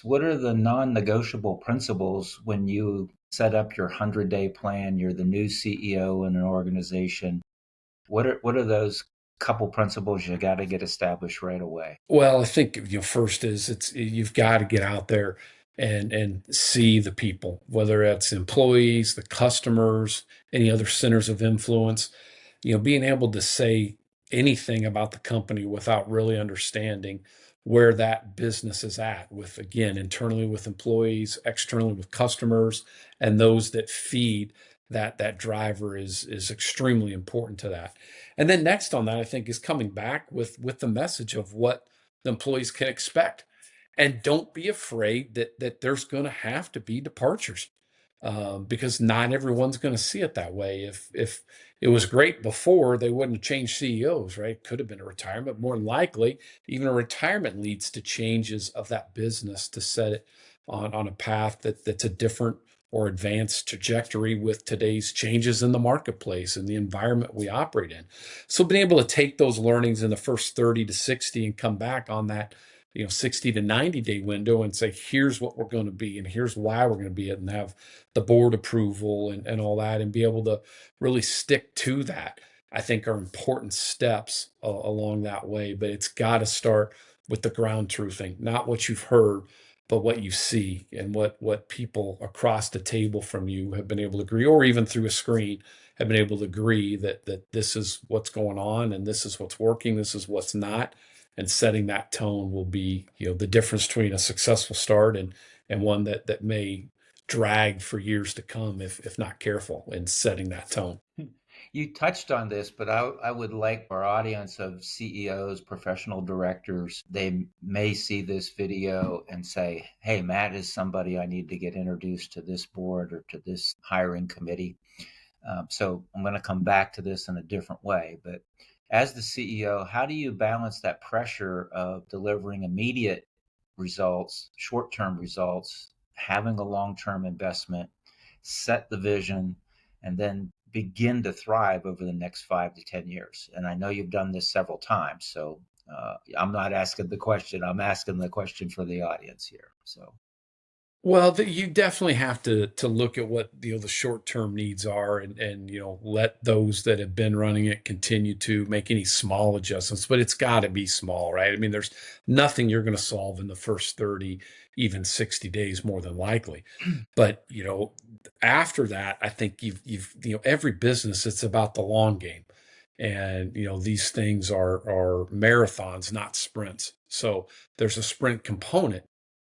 What are the non-negotiable principles when you set up your 100-day plan? You're the new CEO in an organization. What are those couple principles you got to get established right away? Well, I think first is it's you've got to get out there and see the people, whether it's employees, the customers, any other centers of influence. Being able to say anything about the company without really understanding where that business is at with, again, internally with employees, externally with customers, and those that feed that driver is extremely important to that. And then next on that, I think, is coming back with the message of what the employees can expect. And don't be afraid that there's going to have to be departures, because not everyone's going to see it that way. If it was great before, they wouldn't have changed CEOs, right? Could have been a retirement. More than likely, even a retirement leads to changes of that business to set it on a path that's a different or advanced trajectory with today's changes in the marketplace and the environment we operate in. So being able to take those learnings in the first 30 to 60 and come back on that 60 to 90-day window and say, here's what we're going to be and here's why we're going to be it, and have the board approval and all that, and be able to really stick to that, I think, are important steps along that way. But it's got to start with the ground truthing, not what you've heard, but what you see, and what people across the table from you have been able to agree, or even through a screen have been able to agree that this is what's going on and this is what's working, this is what's not. And setting that tone will be, the difference between a successful start and one that may drag for years to come if not careful in setting that tone. You touched on this, but I would like our audience of CEOs, professional directors, they may see this video and say, hey, Matt is somebody I need to get introduced to this board or to this hiring committee. So I'm going to come back to this in a different way. But as the CEO, how do you balance that pressure of delivering immediate results, short term results, having a long term investment, set the vision, and then begin to thrive over the next 5 to 10 years? And I know you've done this several times. So I'm not asking the question, I'm asking the question for the audience here. So, Well, you definitely have to look at what the short term needs are, and let those that have been running it continue to make any small adjustments. But it's got to be small, right? I mean, there's nothing you're going to solve in the first 30, even 60 days, more than likely. But after that, I think you've every business, it's about the long game, and these things are marathons, not sprints. So there's a sprint component,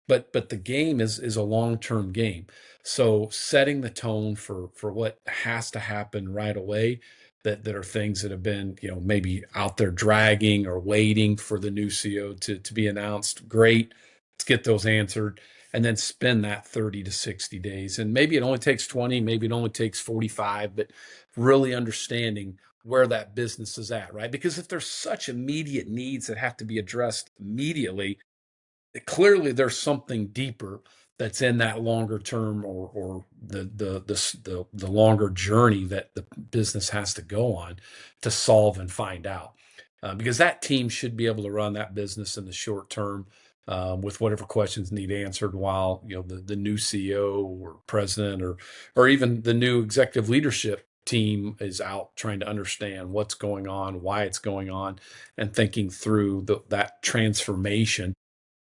but the game is a long-term game. So setting the tone for what has to happen right away, that are things that have been maybe out there dragging or waiting for the new CEO to be announced. Great, let's get those answered, and then spend that 30 to 60 days. And maybe it only takes 20, maybe it only takes 45, but really understanding where that business is at, right? Because if there's such immediate needs that have to be addressed immediately, clearly there's something deeper that's in that longer term, or the longer journey that the business has to go on to solve and find out. Because that team should be able to run that business in the short term, with whatever questions need answered, while the new CEO or president, or even the new executive leadership team is out trying to understand what's going on, why it's going on, and thinking through that transformation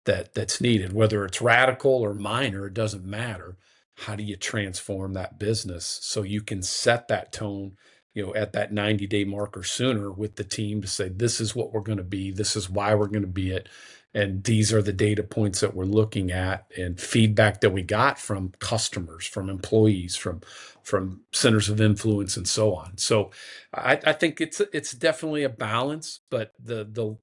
that's needed, whether it's radical or minor, it doesn't matter. How do you transform that business so you can set that tone, at that 90-day mark or sooner, with the team, to say, this is what we're going to be, this is why we're going to be it, and these are the data points that we're looking at, and feedback that we got from customers, from employees, from centers of influence, and so on. So I think it's definitely a balance, but the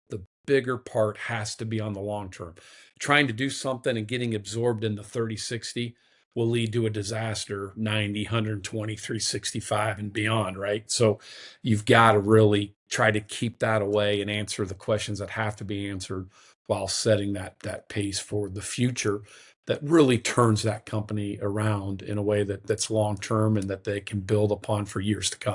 bigger part has to be on the long term. Trying to do something and getting absorbed in the 30, 60 will lead to a disaster 90, 120, 365 and beyond, right? So you've got to really try to keep that away and answer the questions that have to be answered, while setting that pace for the future, that really turns that company around in a way that's long term and that they can build upon for years to come.